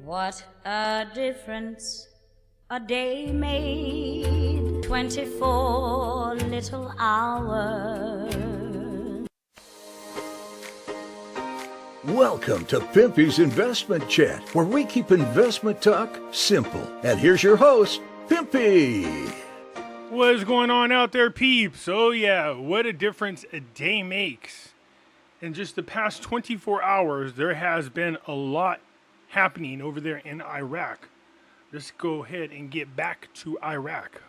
What a difference a day made, 24 little hours. Welcome to Pimpy's Investment Chat, where we keep investment talk simple. And here's your host, Pimpy. What is going on out there, peeps? Oh yeah, what a difference a day makes. In just the past 24 hours, there has been a lot happening over there in Iraq. Let's go ahead and get back to Iraq.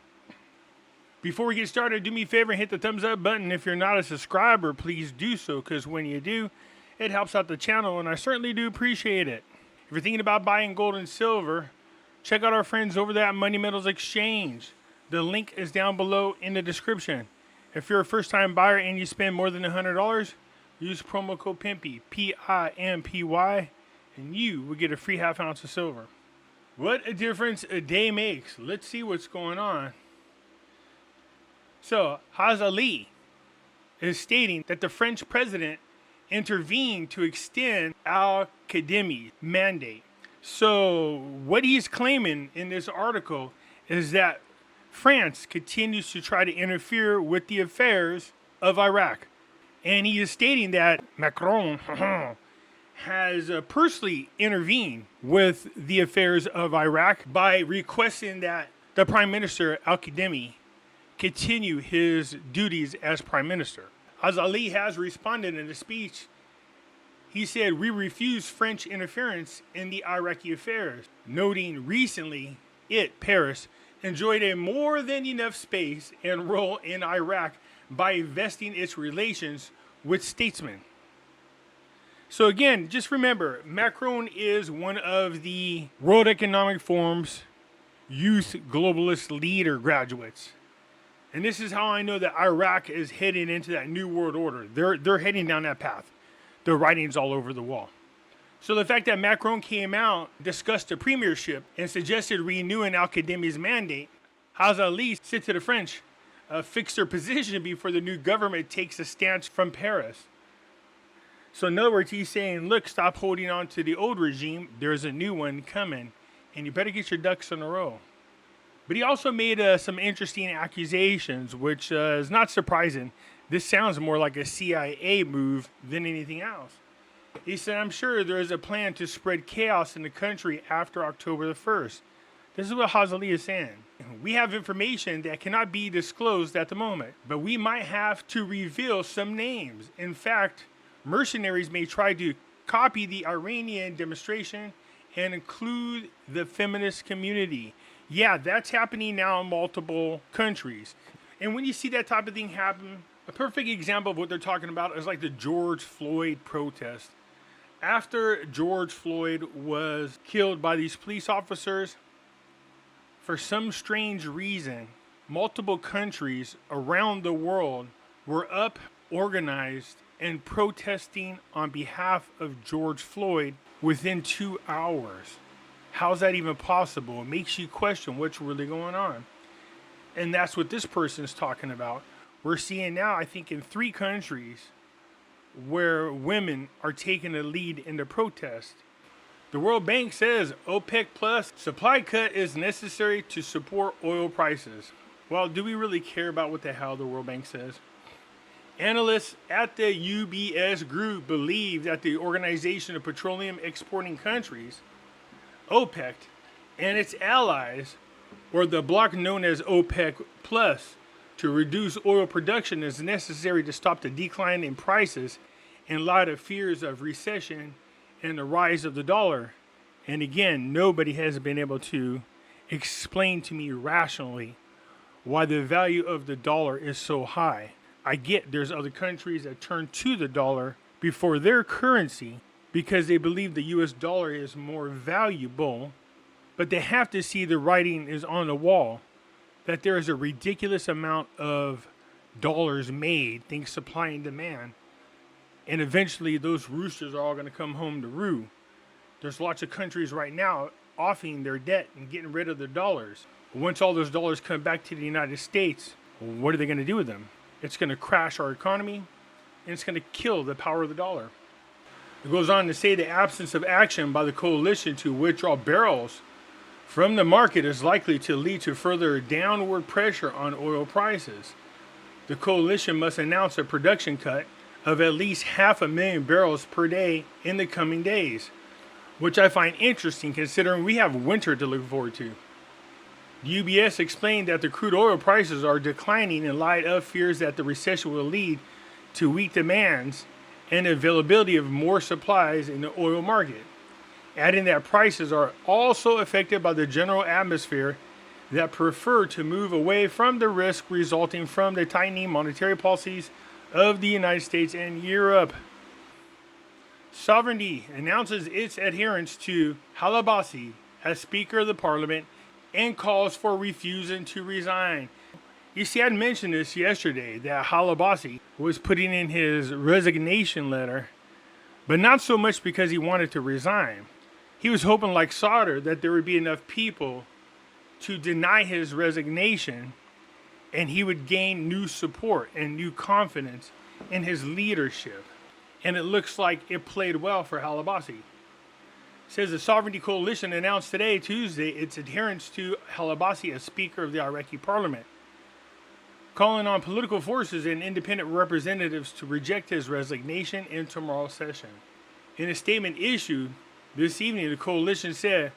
Before we get started, do me a favor and hit the thumbs up button. If you're not a subscriber, please do so, because when you do, it helps out the channel, and I certainly do appreciate it. If you're thinking about buying gold and silver, check out our friends over there at Money Metals Exchange. The link is down below in the description. If you're a first-time buyer and you spend more than $100, use promo code Pimpy, P-I-M-P-Y, and you will get a free half ounce of silver. What a difference a day makes. Let's see what's going on. So, Hazali is stating that the French president intervened to extend Al-Qadimi's mandate. So, what he's claiming in this article is that France continues to try to interfere with the affairs of Iraq. And he is stating that Macron has personally intervened with the affairs of Iraq by requesting that the Prime Minister, Al-Qadimi, continue his duties as Prime Minister. Azali has responded in a speech. He said, "We refuse French interference in the Iraqi affairs," noting recently Paris, enjoyed a more than enough space and role in Iraq by investing its relations with statesmen. So again, just remember, Macron is one of the World Economic Forum's Youth Globalist Leader graduates. And this is how I know that Iraq is heading into that new world order. They're heading down that path. The writing's all over the wall. So the fact that Macron came out, discussed the premiership, and suggested renewing Al-Qadimi's mandate, Hazali said to the French, fix their position before the new government takes a stance from Paris. So in other words, he's saying, look, stop holding on to the old regime. There's a new one coming, and you better get your ducks in a row. But he also made some interesting accusations, which is not surprising. This sounds more like a CIA move than anything else. He said, I'm sure there is a plan to spread chaos in the country after October the 1st. This is what Hazali is saying. We have information that cannot be disclosed at the moment, but we might have to reveal some names. In fact, mercenaries may try to copy the Iranian demonstration and include the feminist community. Yeah, that's happening now in multiple countries. And when you see that type of thing happen, a perfect example of what they're talking about is like the George Floyd protest. After George Floyd was killed by these police officers, for some strange reason, multiple countries around the world were up, organized, and protesting on behalf of George Floyd within 2 hours. How's that even possible? It makes you question what's really going on. And that's what this person's talking about. We're seeing now, I think, in 3 countries where women are taking a lead in the protest. The World Bank says OPEC plus supply cut is necessary to support oil prices. Well, do we really care about what the hell the World Bank says? Analysts at the UBS group believe that the Organization of Petroleum Exporting Countries, OPEC, and its allies, or the bloc known as OPEC plus, to reduce oil production is necessary to stop the decline in prices in light of fears of recession and the rise of the dollar. And again, nobody has been able to explain to me rationally why the value of the dollar is so high. I get there's other countries that turn to the dollar before their currency because they believe the US dollar is more valuable, but they have to see the writing is on the wall that there is a ridiculous amount of dollars made, think supply and demand, and eventually those roosters are all going to come home to roo. There's lots of countries right now offing their debt and getting rid of their dollars. Once all those dollars come back to the United States, what are they going to do with them? It's going to crash our economy, and it's going to kill the power of the dollar. It goes on to say the absence of action by the coalition to withdraw barrels from the market is likely to lead to further downward pressure on oil prices. The coalition must announce a production cut of at least 500,000 barrels per day in the coming days, which I find interesting considering we have winter to look forward to. The UBS explained that the crude oil prices are declining in light of fears that the recession will lead to weak demands and availability of more supplies in the oil market, adding that prices are also affected by the general atmosphere that prefer to move away from the risk resulting from the tightening monetary policies of the United States and Europe. Sovereignty announces its adherence to Halabasi as Speaker of the Parliament and calls for refusing to resign. You see, I mentioned this yesterday, that Halabasi was putting in his resignation letter, but not so much because he wanted to resign. He was hoping, like Sauter, that there would be enough people to deny his resignation and he would gain new support and new confidence in his leadership. And it looks like it played well for Halabasi. It says the Sovereignty Coalition announced today, Tuesday, its adherence to Halabasi as Speaker of the Iraqi Parliament, calling on political forces and independent representatives to reject his resignation in tomorrow's session. In a statement issued this evening, the coalition said,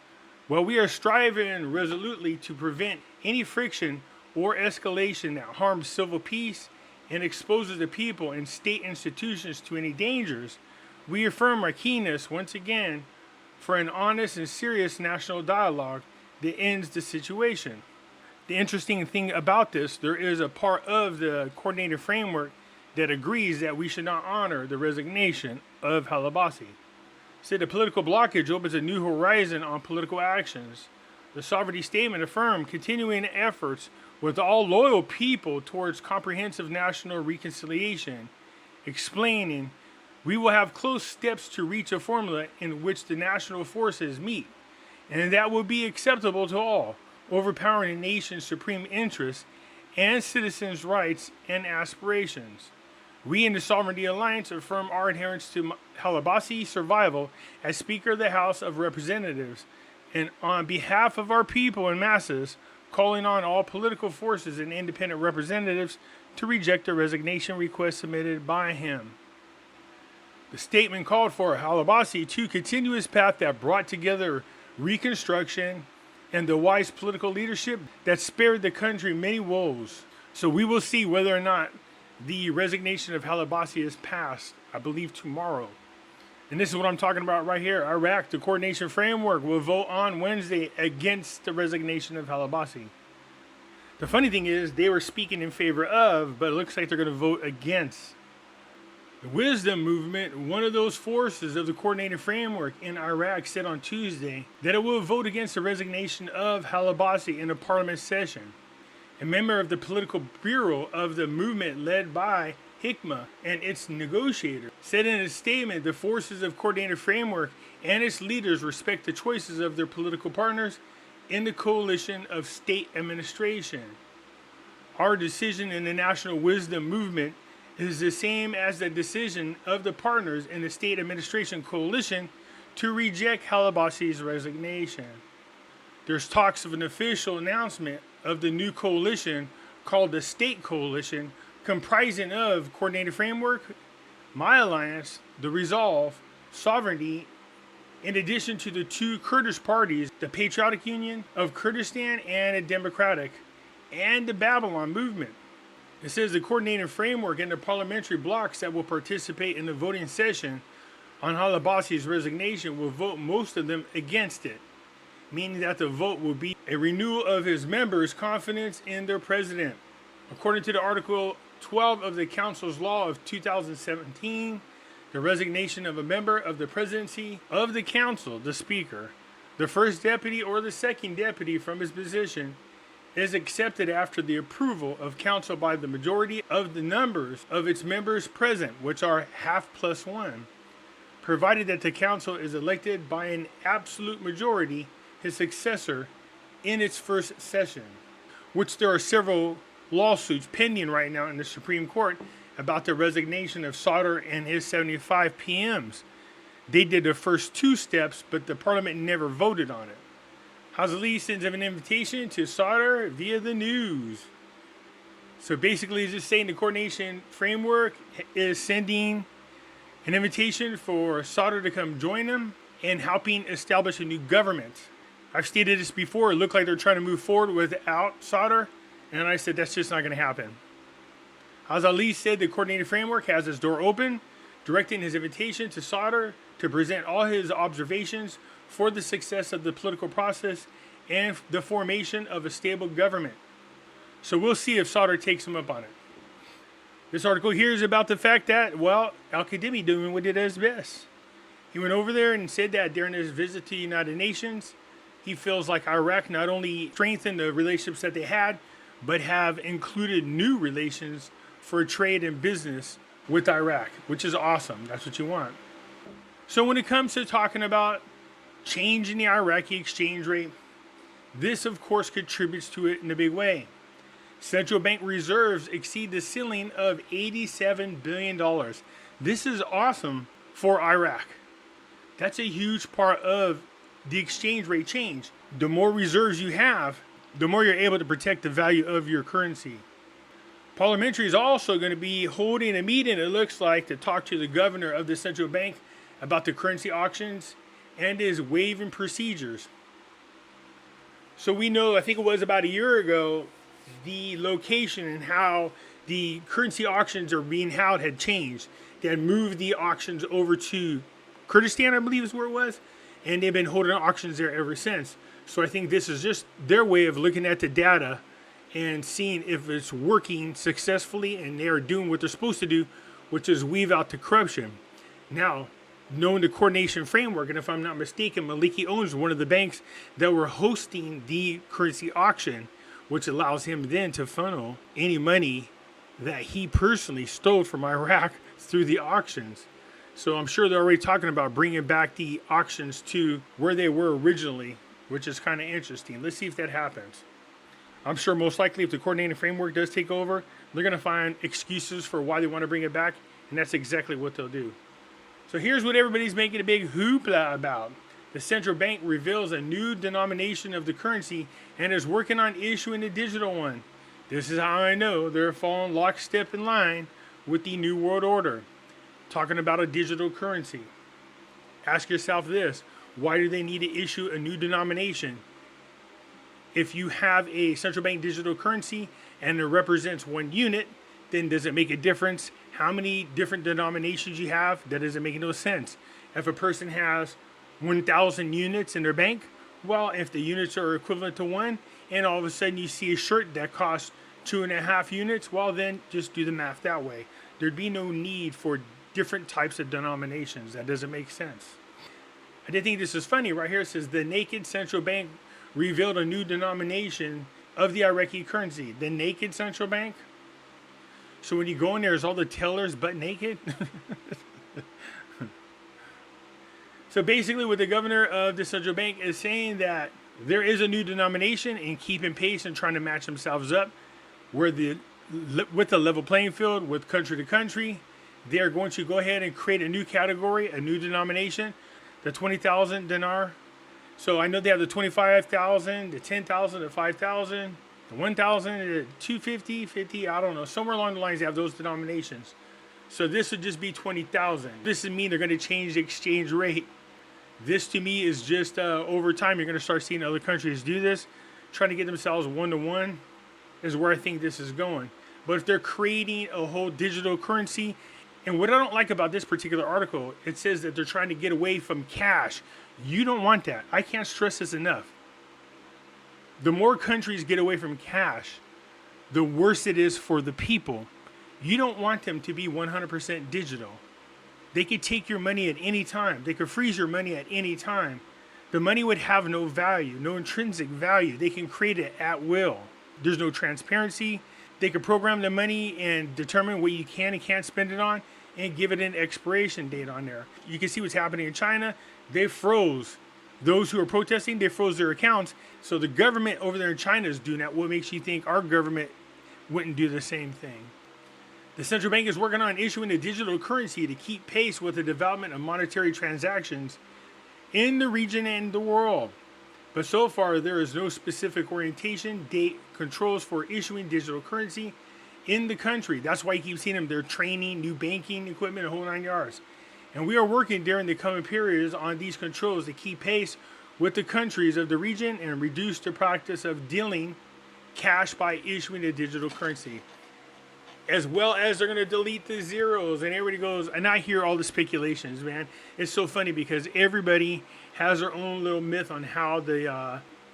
"While we are striving resolutely to prevent any friction or escalation that harms civil peace and exposes the people and state institutions to any dangers, we affirm our keenness once again for an honest and serious national dialogue that ends the situation." The interesting thing about this, there is a part of the coordinated framework that agrees that we should not honor the resignation of Halabasi. Said the political blockage opens a new horizon on political actions. The sovereignty statement affirmed continuing efforts with all loyal people towards comprehensive national reconciliation, explaining, "We will have close steps to reach a formula in which the national forces meet, and that will be acceptable to all, overpowering a nation's supreme interests and citizens' rights and aspirations. We in the Sovereignty Alliance affirm our adherence to Halabasi's survival as Speaker of the House of Representatives, and on behalf of our people and masses, calling on all political forces and independent representatives to reject the resignation request submitted by him." The statement called for Halabasi to continue his path that brought together reconstruction and the wise political leadership that spared the country many woes. So we will see whether or not the resignation of Halabasi is passed, I believe tomorrow. And this is what I'm talking about right here. Iraq, the coordination framework, will vote on Wednesday against the resignation of Halabasi. The funny thing is, they were speaking in favor of, but it looks like they're going to vote against. The Wisdom Movement, one of those forces of the coordinated framework in Iraq, said on Tuesday that it will vote against the resignation of Halabasi in a parliament session. A member of the political bureau of the movement led by Hikma and its negotiator said in a statement the forces of coordinated framework and its leaders respect the choices of their political partners in the coalition of state administration. Our decision in the National Wisdom Movement is the same as the decision of the partners in the state administration coalition to reject Halabasi's resignation. There's talks of an official announcement of the new coalition called the State Coalition, comprising of Coordinated Framework, My Alliance, The Resolve, Sovereignty, in addition to the two Kurdish parties, the Patriotic Union of Kurdistan and a Democratic, and the Babylon Movement. It says the coordinated framework and the parliamentary blocs that will participate in the voting session on Halabasi's resignation will vote most of them against it, meaning that the vote will be a renewal of his members' confidence in their president. According to the Article 12 of the Council's Law of 2017, the resignation of a member of the presidency of the Council, the Speaker, the first deputy or the second deputy from his position, is accepted after the approval of Council by the majority of the numbers of its members present, which are half plus one, provided that the Council is elected by an absolute majority, his successor, in its first session, which there are several lawsuits pending right now in the Supreme Court about the resignation of Sauter and his 75 PMs. They did the first 2 steps, but the parliament never voted on it. House of Lee sends him an invitation to solder via the news. So basically, it's just saying the coordination framework is sending an invitation for solder to come join them and helping establish a new government. I've stated this before. It looked like they're trying to move forward without solder, and I said that's just not going to happen. House of Lee said the coordinated framework has its door open, directing his invitation to solder to present all his observations for the success of the political process and the formation of a stable government. So we'll see if solder takes him up on it. This article here is about the fact that, well, Al-Kadhimi doing what he does best. He went over there and said that during his visit to the United Nations, he feels like Iraq not only strengthened the relationships that they had, but have included new relations for trade and business with Iraq, which is awesome. That's what you want. So when it comes to talking about changing the Iraqi exchange rate, this, of course, contributes to it in a big way. Central bank reserves exceed the ceiling of $87 billion. This is awesome for Iraq. That's a huge part of the exchange rate change. The more reserves you have, the more you're able to protect the value of your currency. Parliamentary is also going to be holding a meeting, it looks like, to talk to the governor of the central bank about the currency auctions and his waiving procedures. So we know, I think it was about a year ago, the location and how the currency auctions are being held had changed. They had moved the auctions over to Kurdistan, I believe is where it was, and they've been holding auctions there ever since. So I think this is just their way of looking at the data and seeing if it's working successfully and they are doing what they're supposed to do, which is weave out the corruption. Now, knowing the coordination framework, and if I'm not mistaken, Maliki owns one of the banks that were hosting the currency auction, which allows him then to funnel any money that he personally stole from Iraq through the auctions. So I'm sure they're already talking about bringing back the auctions to where they were originally, which is kind of interesting. Let's see if that happens. I'm sure most likely if the coordinating framework does take over, they're going to find excuses for why they want to bring it back, and that's exactly what they'll do. So here's what everybody's making a big hoopla about. The central bank reveals a new denomination of the currency and is working on issuing a digital one. This is how I know they're following lockstep in line with the New World Order, talking about a digital currency. Ask yourself this, why do they need to issue a new denomination? If you have a central bank digital currency and it represents one unit, then does it make a difference how many different denominations you have? That doesn't make no sense. If a person has 1,000 units in their bank, well, if the units are equivalent to 1, and all of a sudden you see a shirt that costs 2.5 units, well, then just do the math that way. There'd be no need for different types of denominations. That doesn't make sense. I did think this is funny. Right here it says the naked central bank revealed a new denomination of the Iraqi currency. The naked central bank? So when you go in there, is all the tellers butt naked? So basically what the governor of the central bank is saying that there is a new denomination and keeping pace and trying to match themselves up with the level playing field with country to country. They are going to go ahead and create a new category, a new denomination, the 20,000 dinar. So I know they have the 25,000, the 10,000, the 5,000, the 1,000, the 250, 50, I don't know. Somewhere along the lines they have those denominations. So this would just be 20,000. This would mean they're going to change the exchange rate. This to me is just over time you're going to start seeing other countries do this, trying to get themselves one-to-one is where I think this is going. But if they're creating a whole digital currency, and what I don't like about this particular article, it says that they're trying to get away from cash. You don't want that. I can't stress this enough. The more countries get away from cash, the worse it is for the people. You don't want them to be 100% digital. They could take your money at any time. They could freeze your money at any time. The money would have no value, no intrinsic value. They can create it at will. There's no transparency. They could program the money and determine what you can and can't spend it on and give it an expiration date on there. You can see what's happening in China. They froze. Those who are protesting, they froze their accounts. So the government over there in China is doing that. What makes you think our government wouldn't do the same thing? The central bank is working on issuing a digital currency to keep pace with the development of monetary transactions in the region and the world. But so far, there is no specific orientation, date, controls for issuing digital currency in the country. That's why you keep seeing them. They're training, new banking equipment, a whole 9 yards. And we are working during the coming periods on these controls to keep pace with the countries of the region and reduce the practice of dealing cash by issuing a digital currency. As well as they're going to delete the zeros. And everybody goes, and I hear all the speculations, man. It's so funny because everybody has their own little myth on how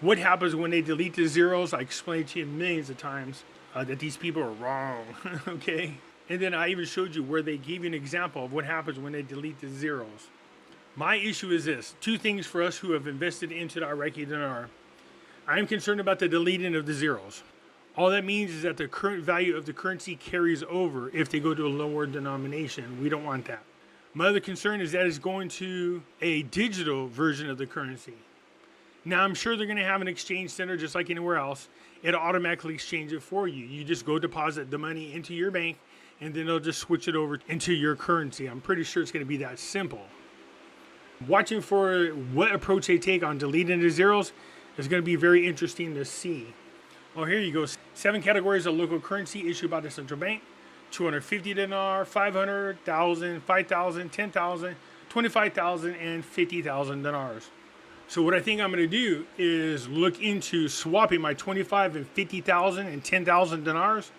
what happens when they delete the zeros. I explained to you millions of times that these people are wrong, okay? And then I even showed you where they gave you an example of what happens when they delete the zeros. My issue is this. Two things for us who have invested into the Iraqi Dinar. I am concerned about the deleting of the zeros. All that means is that the current value of the currency carries over if they go to a lower denomination. We don't want that. My other concern is that it's going to a digital version of the currency. Now, I'm sure they're going to have an exchange center just like anywhere else. It'll automatically exchange it for you. You just go deposit the money into your bank, and then they'll just switch it over into your currency. I'm pretty sure it's going to be that simple. Watching for what approach they take on deleting the zeros is going to be very interesting to see. Oh, here you go. 7 categories of local currency issued by the central bank. 250 dinar, 500, 1,000, 5,000, 10,000, 25,000, and 50,000 dinars. So what I think I'm going to do is look into swapping my 25 and 50,000 and 10,000 dinars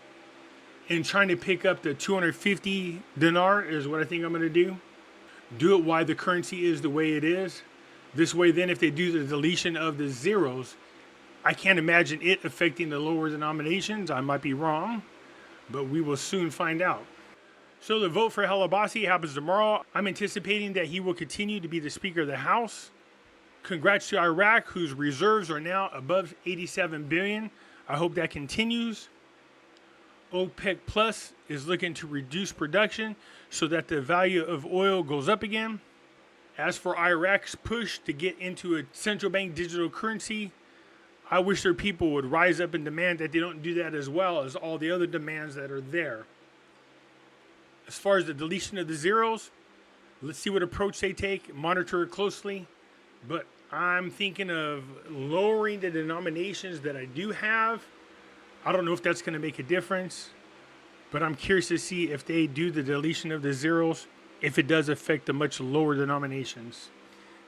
and trying to pick up the 250 dinar is what I think I'm going to do. Do it while the currency is the way it is. This way, then, if they do the deletion of the zeros, I can't imagine it affecting the lower denominations. I might be wrong, but we will soon find out. So the vote for Halabasi happens tomorrow. I'm anticipating that he will continue to be the Speaker of the House. Congrats to Iraq, whose reserves are now above 87 billion. I hope that continues. OPEC Plus is looking to reduce production so that the value of oil goes up again. As for Iraq's push to get into a central bank digital currency, I wish their people would rise up and demand that they don't do that as well as all the other demands that are there. As far as the deletion of the zeros, let's see what approach they take, monitor it closely. But I'm thinking of lowering the denominations that I do have. I don't know if that's going to make a difference, but I'm curious to see if they do the deletion of the zeros, if it does affect the much lower denominations.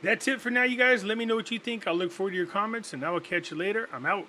That's it for now, you guys. Let me know what you think. I'll look forward to your comments, and I will catch you later. I'm out.